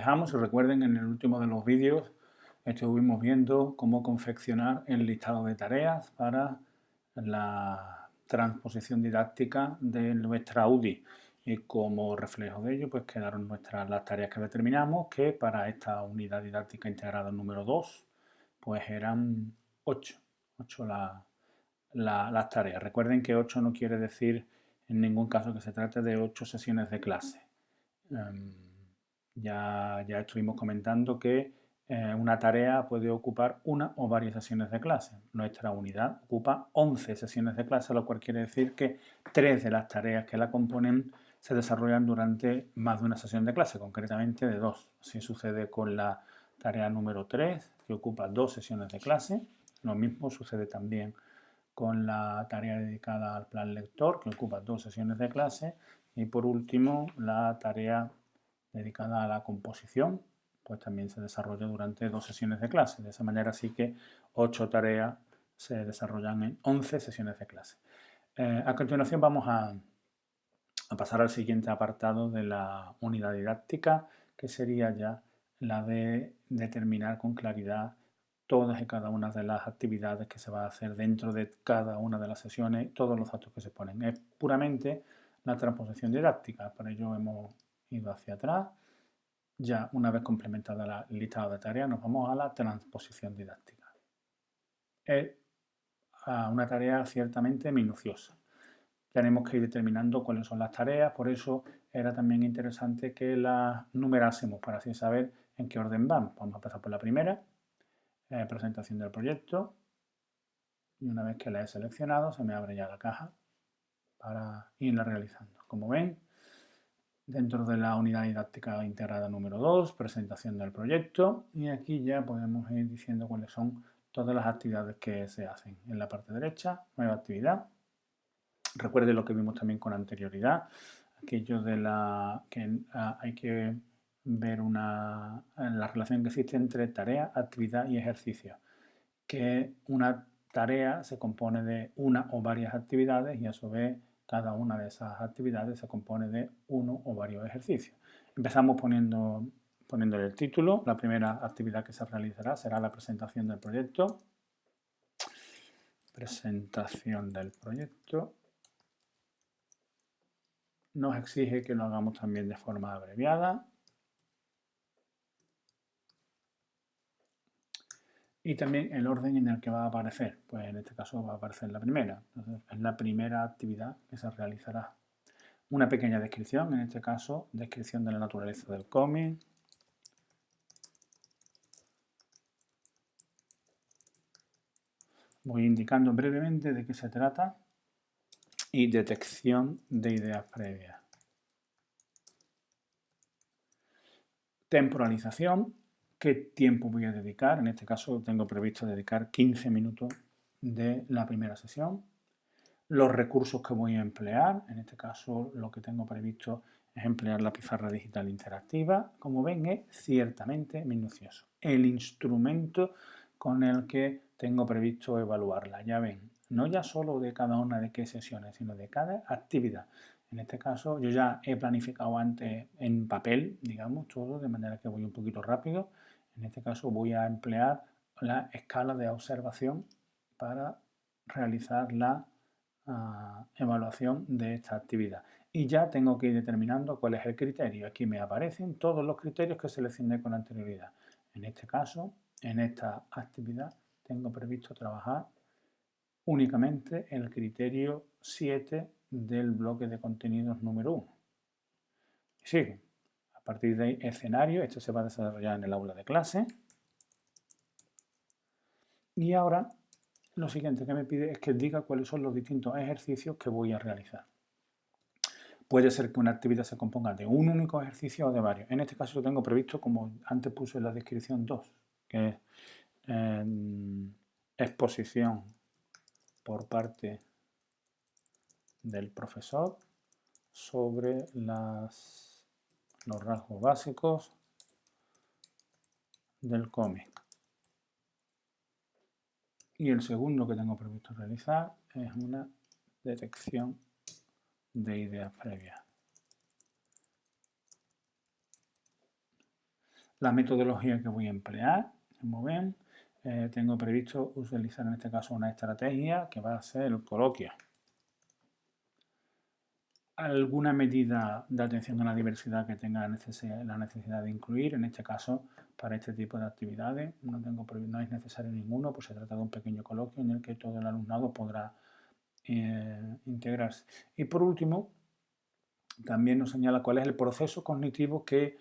dejamos, y recuerden, en el último de los vídeos estuvimos viendo cómo confeccionar el listado de tareas para la transposición didáctica de nuestra UDI. Y como reflejo de ello, pues quedaron las tareas que determinamos, que para esta unidad didáctica integrada número 2, pues eran 8 las tareas. Recuerden que 8 no quiere decir en ningún caso que se trate de 8 sesiones de clase. Ya estuvimos comentando que una tarea puede ocupar una o varias sesiones de clase. Nuestra unidad ocupa 11 sesiones de clase, lo cual quiere decir que 3 de las tareas que la componen se desarrollan durante más de una sesión de clase, concretamente de 2. Así sucede con la tarea número 3, que ocupa 2 sesiones de clase. Lo mismo sucede también con la tarea dedicada al plan lector, que ocupa 2 sesiones de clase. Y por último, la tarea dedicada a la composición, pues también se desarrolla durante 2 sesiones de clase. De esa manera sí que 8 tareas se desarrollan en 11 sesiones de clase. A continuación vamos a pasar al siguiente apartado de la unidad didáctica, que sería ya la de determinar con claridad todas y cada una de las actividades que se va a hacer dentro de cada una de las sesiones, todos los datos que se ponen. Es puramente la transposición didáctica. Para ello hemos ido hacia atrás. Ya una vez complementada el listado de tareas, nos vamos a la transposición didáctica. Es una tarea ciertamente minuciosa. Tenemos que ir determinando cuáles son las tareas, por eso era también interesante que las numerásemos para así saber en qué orden van. Vamos a empezar por la primera, presentación del proyecto, y una vez que la he seleccionado se me abre ya la caja para irla realizando. Como ven, dentro de la unidad didáctica integrada número 2, presentación del proyecto, y aquí ya podemos ir diciendo cuáles son todas las actividades que se hacen. En la parte derecha, nueva actividad. Recuerde lo que vimos también con anterioridad, aquello de que hay que ver la relación que existe entre tarea, actividad y ejercicio. Que una tarea se compone de una o varias actividades y a su vez cada una de esas actividades se compone de uno o varios ejercicios. Empezamos poniéndole el título. La primera actividad que se realizará será la presentación del proyecto. Presentación del proyecto. Nos exige que lo hagamos también de forma abreviada. Y también el orden en el que va a aparecer. Pues en este caso va a aparecer la primera. Entonces, es la primera actividad que se realizará. Una pequeña descripción, en este caso, descripción de la naturaleza del cómic. Voy indicando brevemente de qué se trata y detección de ideas previas. Temporalización, qué tiempo voy a dedicar. En este caso tengo previsto dedicar 15 minutos de la primera sesión. Los recursos que voy a emplear, en este caso lo que tengo previsto es emplear la pizarra digital interactiva. Como ven, es ciertamente minucioso. El instrumento con el que tengo previsto evaluarla, ya ven, no ya solo de cada una de qué sesiones, sino de cada actividad. En este caso yo ya he planificado antes en papel, digamos, todo, de manera que voy un poquito rápido. En este caso voy a emplear la escala de observación para realizar la evaluación de esta actividad. Y ya tengo que ir determinando cuál es el criterio. Aquí me aparecen todos los criterios que seleccioné con anterioridad. En este caso, en esta actividad, tengo previsto trabajar únicamente el criterio 7 del bloque de contenidos número 1. Sigue. A partir de ahí, escenario. Esto se va a desarrollar en el aula de clase. Y ahora, lo siguiente que me pide es que diga cuáles son los distintos ejercicios que voy a realizar. Puede ser que una actividad se componga de un único ejercicio o de varios. En este caso lo tengo previsto, como antes puse en la descripción, 2, que es exposición por parte del profesor sobre los rasgos básicos del cómic. Y el segundo que tengo previsto realizar es una detección de ideas previas. La metodología que voy a emplear, como ven, tengo previsto utilizar en este caso una estrategia que va a ser el coloquio. Alguna medida de atención a la diversidad que tenga la necesidad de incluir, en este caso para este tipo de actividades. No es necesario ninguno, pues se trata de un pequeño coloquio en el que todo el alumnado podrá integrarse. Y por último, también nos señala cuál es el proceso cognitivo que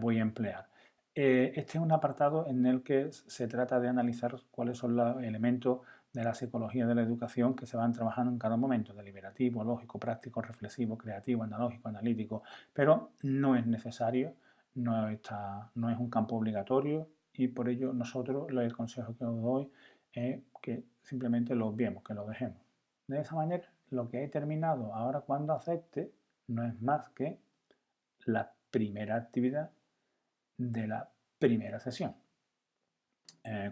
voy a emplear. Este es un apartado en el que se trata de analizar cuáles son los elementos de la psicología de la educación que se van trabajando en cada momento, deliberativo, lógico, práctico, reflexivo, creativo, analógico, analítico, pero no es necesario, no es un campo obligatorio y por ello nosotros el consejo que os doy es que simplemente lo obviemos, que lo dejemos. De esa manera, lo que he terminado ahora cuando acepte no es más que la primera actividad de la primera sesión.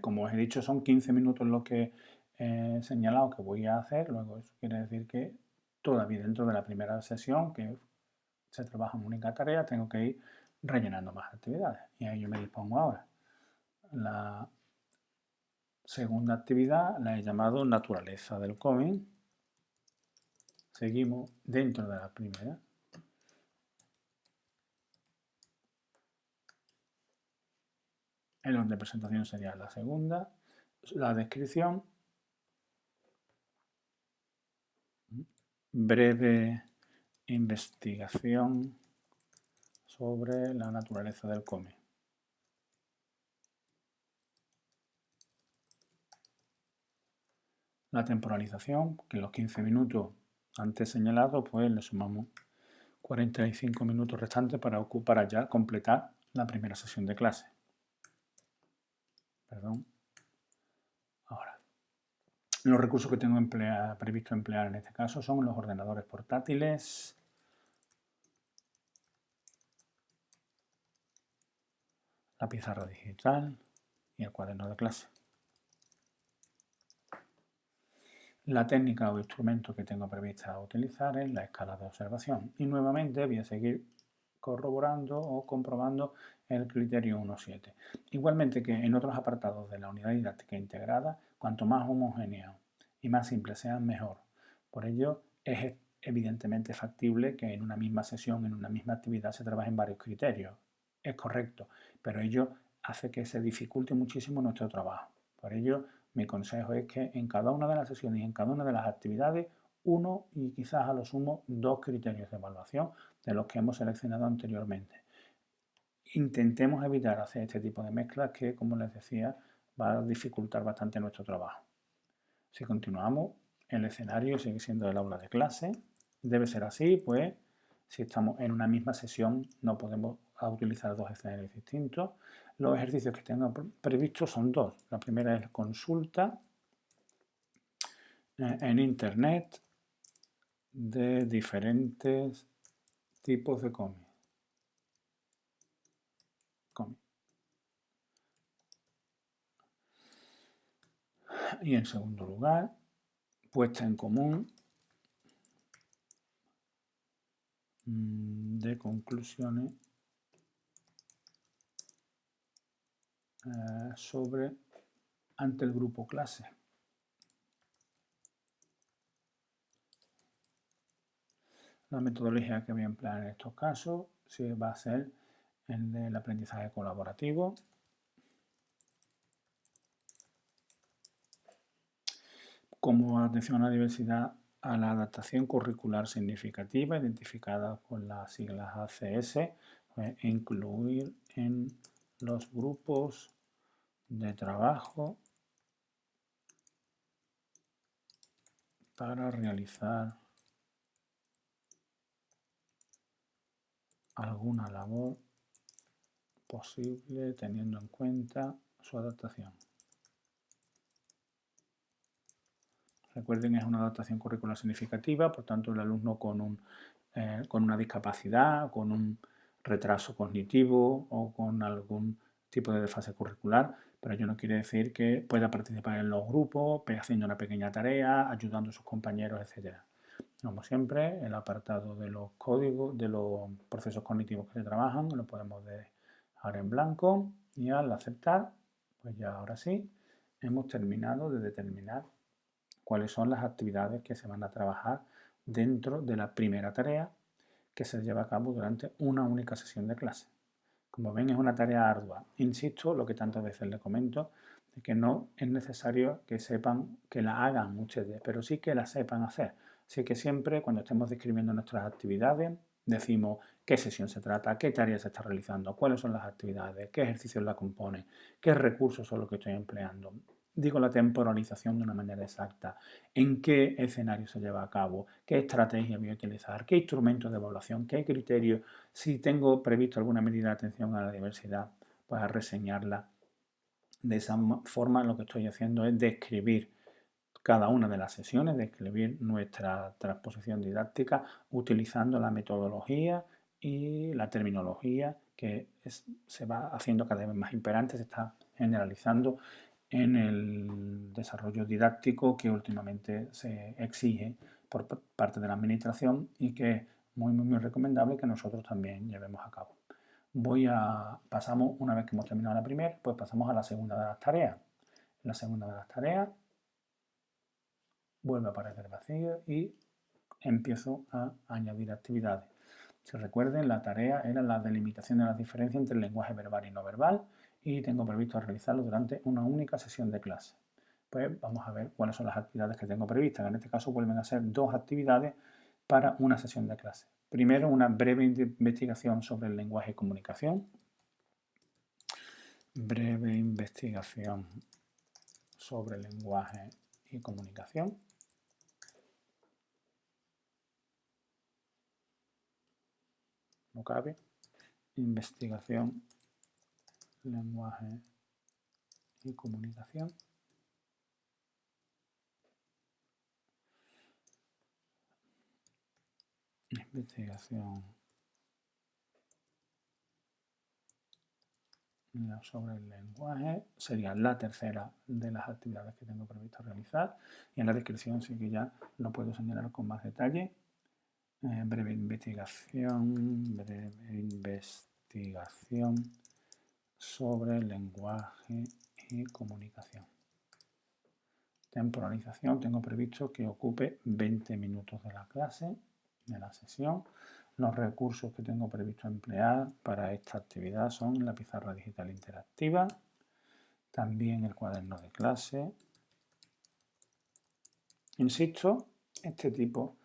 Como os he dicho, son 15 minutos lo que he señalado que voy a hacer, luego eso quiere decir que todavía dentro de la primera sesión, que se trabaja en única tarea, tengo que ir rellenando más actividades. Y ahí yo me dispongo ahora. La segunda actividad la he llamado naturaleza del cómic. Seguimos dentro de la primera. El orden de presentación sería la segunda. La descripción. Breve investigación sobre la naturaleza del cómic. La temporalización, que los 15 minutos antes señalados, pues le sumamos 45 minutos restantes para ya completar la primera sesión de clase. Perdón. Ahora, los recursos que tengo previsto emplear en este caso son los ordenadores portátiles, la pizarra digital y el cuaderno de clase. La técnica o instrumento que tengo prevista utilizar es la escala de observación y nuevamente voy a seguir corroborando o comprobando el criterio 1.7. Igualmente que en otros apartados de la unidad didáctica integrada, cuanto más homogéneo y más simple sean, mejor. Por ello, es evidentemente factible que en una misma sesión, en una misma actividad, se trabajen varios criterios. Es correcto, pero ello hace que se dificulte muchísimo nuestro trabajo. Por ello, mi consejo es que en cada una de las sesiones y en cada una de las actividades, uno y quizás a lo sumo 2 criterios de evaluación de los que hemos seleccionado anteriormente. Intentemos evitar hacer este tipo de mezclas que, como les decía, va a dificultar bastante nuestro trabajo. Si continuamos, el escenario sigue siendo el aula de clase. Debe ser así, pues si estamos en una misma sesión no podemos utilizar dos escenarios distintos. Los ejercicios que tengo previstos son dos. La primera es consulta en internet de diferentes tipos de cómics. Y en segundo lugar, puesta en común de conclusiones ante el grupo clase. La metodología que voy a emplear en estos casos va a ser el del aprendizaje colaborativo. Como atención a la diversidad, a la adaptación curricular significativa, identificada con las siglas ACS, e incluir en los grupos de trabajo para realizar alguna labor posible teniendo en cuenta su adaptación. Recuerden, es una adaptación curricular significativa, por tanto el alumno con una discapacidad, con un retraso cognitivo o con algún tipo de desfase curricular, pero ello no quiere decir que pueda participar en los grupos, haciendo una pequeña tarea, ayudando a sus compañeros, etc. Como siempre, el apartado de los códigos, de los procesos cognitivos que se trabajan, lo podemos dejar en blanco y al aceptar, pues ya ahora sí, hemos terminado de determinar cuáles son las actividades que se van a trabajar dentro de la primera tarea que se lleva a cabo durante una única sesión de clase. Como ven, es una tarea ardua. Insisto, lo que tantas veces les comento, de que no es necesario que sepan, que la hagan ustedes, pero sí que la sepan hacer. Así que siempre, cuando estemos describiendo nuestras actividades, decimos qué sesión se trata, qué tarea se está realizando, cuáles son las actividades, qué ejercicios la componen, qué recursos son los que estoy empleando. Digo la temporalización de una manera exacta, en qué escenario se lleva a cabo, qué estrategia voy a utilizar, qué instrumentos de evaluación, qué criterios, si tengo previsto alguna medida de atención a la diversidad, pues a reseñarla. De esa forma lo que estoy haciendo es describir cada una de las sesiones, describir nuestra transposición didáctica utilizando la metodología y la terminología que se va haciendo cada vez más imperante, se está generalizando en el desarrollo didáctico que últimamente se exige por parte de la administración y que es muy recomendable que nosotros también llevemos a cabo. Pasamos, una vez que hemos terminado la primera, pues pasamos a la segunda de las tareas. La segunda de las tareas vuelve a aparecer vacío y empiezo a añadir actividades. Si recuerden, la tarea era la delimitación de las diferencias entre el lenguaje verbal y no verbal y tengo previsto realizarlo durante una única sesión de clase. Pues vamos a ver cuáles son las actividades que tengo previstas. En este caso vuelven a ser 2 actividades para una sesión de clase. Primero, una breve investigación sobre el lenguaje y comunicación. Breve investigación sobre el lenguaje y comunicación. No cabe. Investigación, lenguaje y comunicación. Investigación sobre el lenguaje sería la tercera de las actividades que tengo previsto realizar y en la descripción sí que ya lo puedo señalar con más detalle. Breve investigación sobre el lenguaje y comunicación. Temporalización, tengo previsto que ocupe 20 minutos de la clase, de la sesión. Los recursos que tengo previsto emplear para esta actividad son la pizarra digital interactiva, también el cuaderno de clase. Insisto, este tipo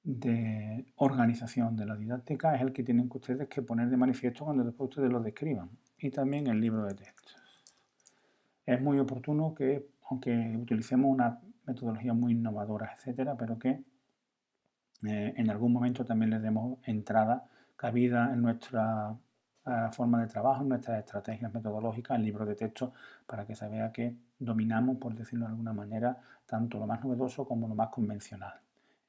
de organización de la didáctica es el que tienen ustedes que poner de manifiesto cuando después ustedes lo describan, y también el libro de textos. Es muy oportuno que, aunque utilicemos una metodología muy innovadora, etcétera, pero que en algún momento también le demos entrada, cabida en nuestra forma de trabajo, en nuestras estrategias metodológicas, el libro de texto, para que se vea que dominamos, por decirlo de alguna manera, tanto lo más novedoso como lo más convencional.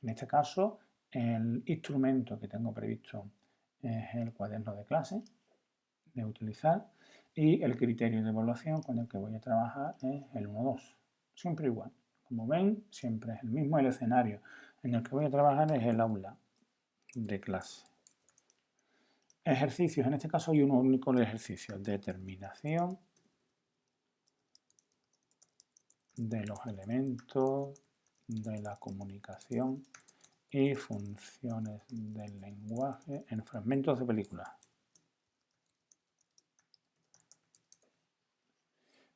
En este caso, el instrumento que tengo previsto es el cuaderno de clase de utilizar y el criterio de evaluación con el que voy a trabajar es el 1-2. Siempre igual. Como ven, siempre es el mismo. El escenario en el que voy a trabajar es el aula de clase. Ejercicios. En este caso hay un único ejercicio. Determinación de los elementos de la comunicación y funciones del lenguaje en fragmentos de película.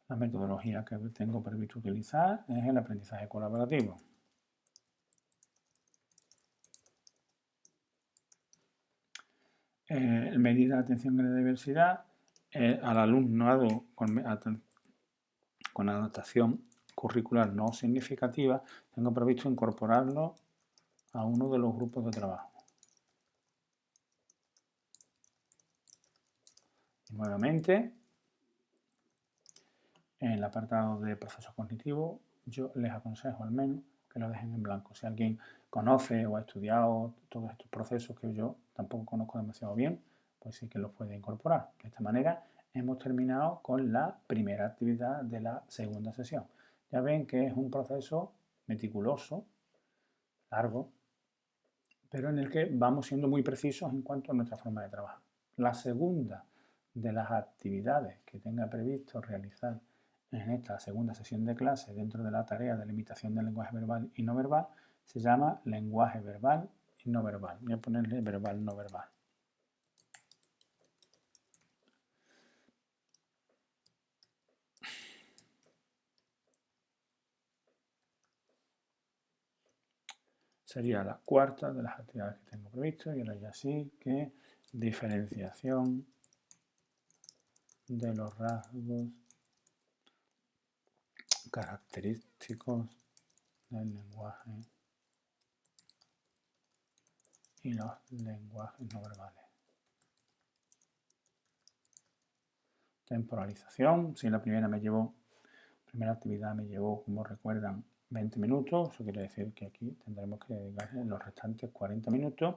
La metodología que tengo previsto utilizar es el aprendizaje colaborativo. Medida de atención a la diversidad, al alumnado con adaptación curricular no significativa, tengo previsto incorporarlo a uno de los grupos de trabajo. Y nuevamente, en el apartado de procesos cognitivos, yo les aconsejo al menos que lo dejen en blanco. Si alguien conoce o ha estudiado todos estos procesos que yo tampoco conozco demasiado bien, pues sí que los puede incorporar. De esta manera hemos terminado con la primera actividad de la segunda sesión. Ya ven que es un proceso meticuloso, largo, pero en el que vamos siendo muy precisos en cuanto a nuestra forma de trabajar. La segunda de las actividades que tenga previsto realizar en esta segunda sesión de clase dentro de la tarea de limitación del lenguaje verbal y no verbal se llama lenguaje verbal y no verbal. Voy a ponerle verbal no verbal. Sería la cuarta de las actividades que tengo previsto y ahora ya sí que diferenciación de los rasgos característicos del lenguaje y los lenguajes no verbales. Temporalización, si la primera actividad me llevó, como recuerdan, 20 minutos, eso quiere decir que aquí tendremos que dedicar los restantes 40 minutos.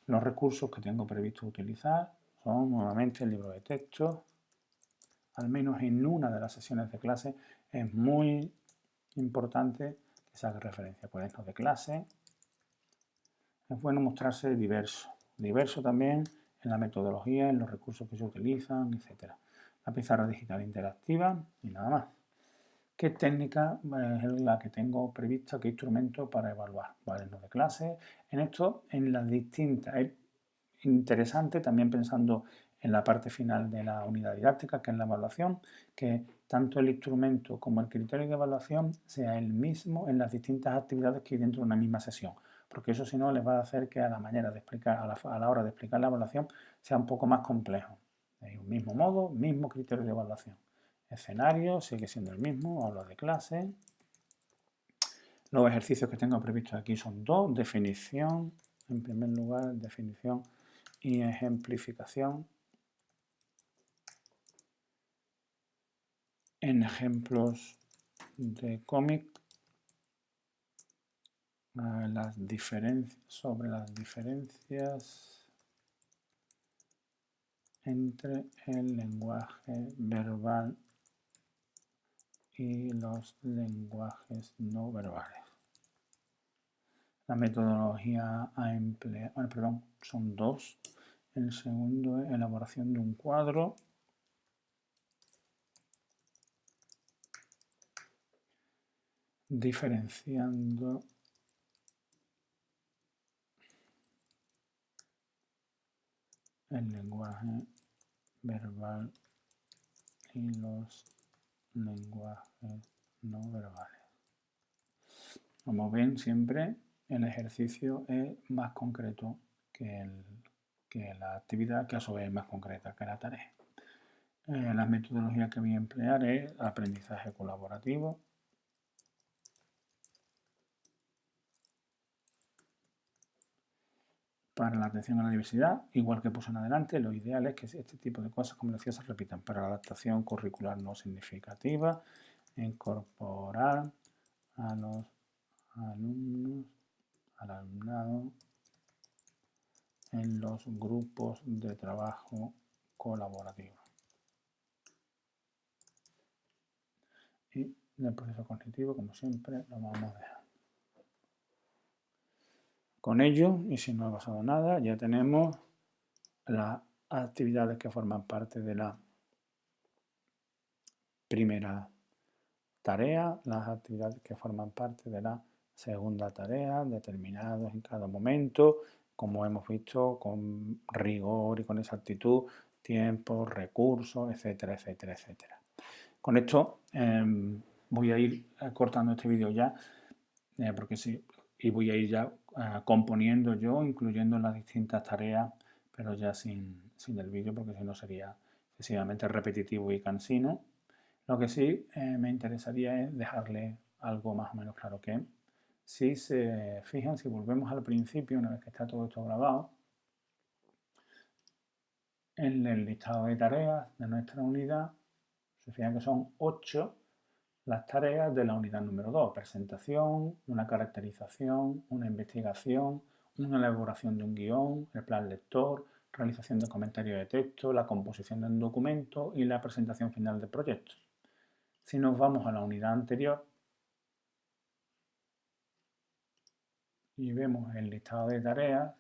Los recursos que tengo previsto utilizar son nuevamente el libro de texto. Al menos en una de las sesiones de clase es muy importante que se haga referencia a cuadernos de clase. Es bueno mostrarse diverso también en la metodología, en los recursos que se utilizan, etc. La pizarra digital interactiva y nada más. ¿Qué técnica es la que tengo prevista? ¿Qué instrumento para evaluar? Cuadernos de clase. En esto, en las distintas. Es interesante también pensando en la parte final de la unidad didáctica, que es la evaluación, que tanto el instrumento como el criterio de evaluación sea el mismo en las distintas actividades que hay dentro de una misma sesión, porque eso si no les va a hacer que a la manera de explicar, a la hora de explicar la evaluación sea un poco más complejo. Hay un mismo modo, mismo criterio de evaluación. Escenario sigue siendo el mismo, aula de clase. Los ejercicios que tengo previstos aquí son dos: definición, en primer lugar, definición y ejemplificación. En ejemplos de cómic, sobre las diferencias entre el lenguaje verbal y los lenguajes no verbales. La metodología a emplear, son dos. El segundo es elaboración de un cuadro. Diferenciando el lenguaje verbal y los lenguajes no verbales. Como ven, siempre el ejercicio es más concreto que la actividad, que a su vez es más concreta que la tarea. La metodología que voy a emplear es aprendizaje colaborativo. Para la atención a la diversidad, igual que puse en adelante, lo ideal es que este tipo de cosas, como decía, se repitan. Para la adaptación curricular no significativa, incorporar a los alumnos, al alumnado, en los grupos de trabajo colaborativo. Y del proceso cognitivo, como siempre, lo vamos a dejar. Con ello, y si no ha pasado nada, ya tenemos las actividades que forman parte de la primera tarea, las actividades que forman parte de la segunda tarea, determinados en cada momento, como hemos visto, con rigor y con exactitud, tiempos, recursos, etcétera, etcétera, etcétera. Con esto voy a ir cortando este vídeo ya, porque sí, y voy a ir ya componiendo yo, incluyendo las distintas tareas, pero ya sin el vídeo, porque si no sería excesivamente repetitivo y cansino. Lo que sí me interesaría es dejarle algo más o menos claro, que si se fijan, si volvemos al principio, una vez que está todo esto grabado, en el listado de tareas de nuestra unidad, se fijan que son 8 las tareas de la unidad número 2, presentación, una caracterización, una investigación, una elaboración de un guión, el plan lector, realización de comentarios de texto, la composición de un documento y la presentación final del proyecto. Si nos vamos a la unidad anterior y vemos el listado de tareas,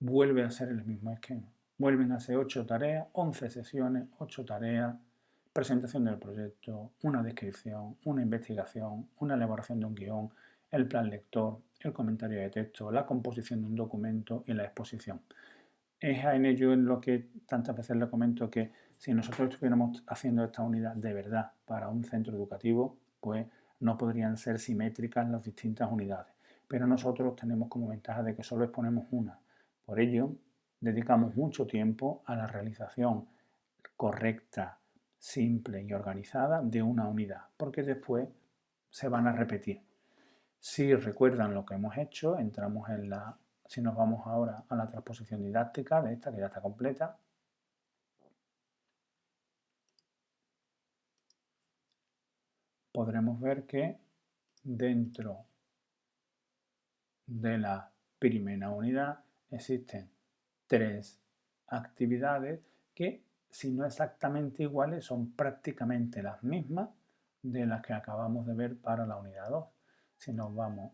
vuelve a ser el mismo esquema. Vuelven a ser 8 tareas, 11 sesiones, 8 tareas, presentación del proyecto, una descripción, una investigación, una elaboración de un guión, el plan lector, el comentario de texto, la composición de un documento y la exposición. Es en ello en lo que tantas veces le comento que si nosotros estuviéramos haciendo esta unidad de verdad para un centro educativo, pues no podrían ser simétricas las distintas unidades. Pero nosotros tenemos como ventaja de que solo exponemos una. Por ello, dedicamos mucho tiempo a la realización correcta, simple y organizada de una unidad, porque después se van a repetir. Si recuerdan lo que hemos hecho, entramos en la... Si nos vamos ahora a la transposición didáctica de esta, que ya está completa, podremos ver que dentro de la primera unidad existen 3 actividades que, si no exactamente iguales, son prácticamente las mismas de las que acabamos de ver para la unidad 2. Si nos vamos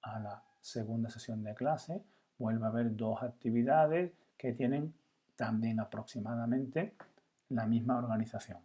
a la segunda sesión de clase, vuelve a haber 2 actividades que tienen también aproximadamente la misma organización.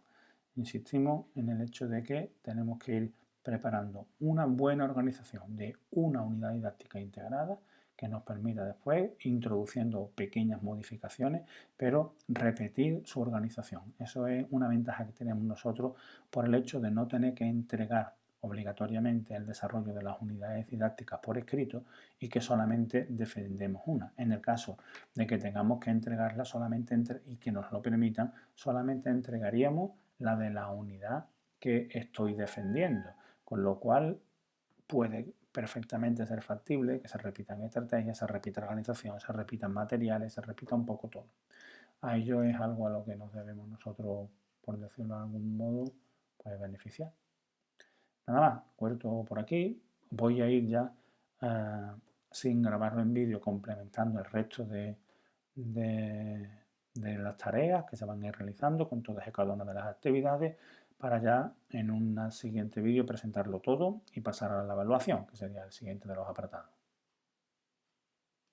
Insistimos en el hecho de que tenemos que ir preparando una buena organización de una unidad didáctica integrada que nos permita después, introduciendo pequeñas modificaciones, pero repetir su organización. Eso es una ventaja que tenemos nosotros por el hecho de no tener que entregar obligatoriamente el desarrollo de las unidades didácticas por escrito y que solamente defendemos una. En el caso de que tengamos que entregarla solamente y que nos lo permitan, solamente entregaríamos la de la unidad que estoy defendiendo, con lo cual puede perfectamente ser factible que se repitan estrategias, se repita organización, se repitan materiales, se repita un poco todo. A ello es algo a lo que nos debemos nosotros, por decirlo de algún modo, pues beneficiar. Nada más, corto por aquí. Voy a ir ya sin grabarlo en vídeo, complementando el resto de las tareas que se van a ir realizando con todas y cada una de las actividades, para ya en un siguiente vídeo presentarlo todo y pasar a la evaluación, que sería el siguiente de los apartados.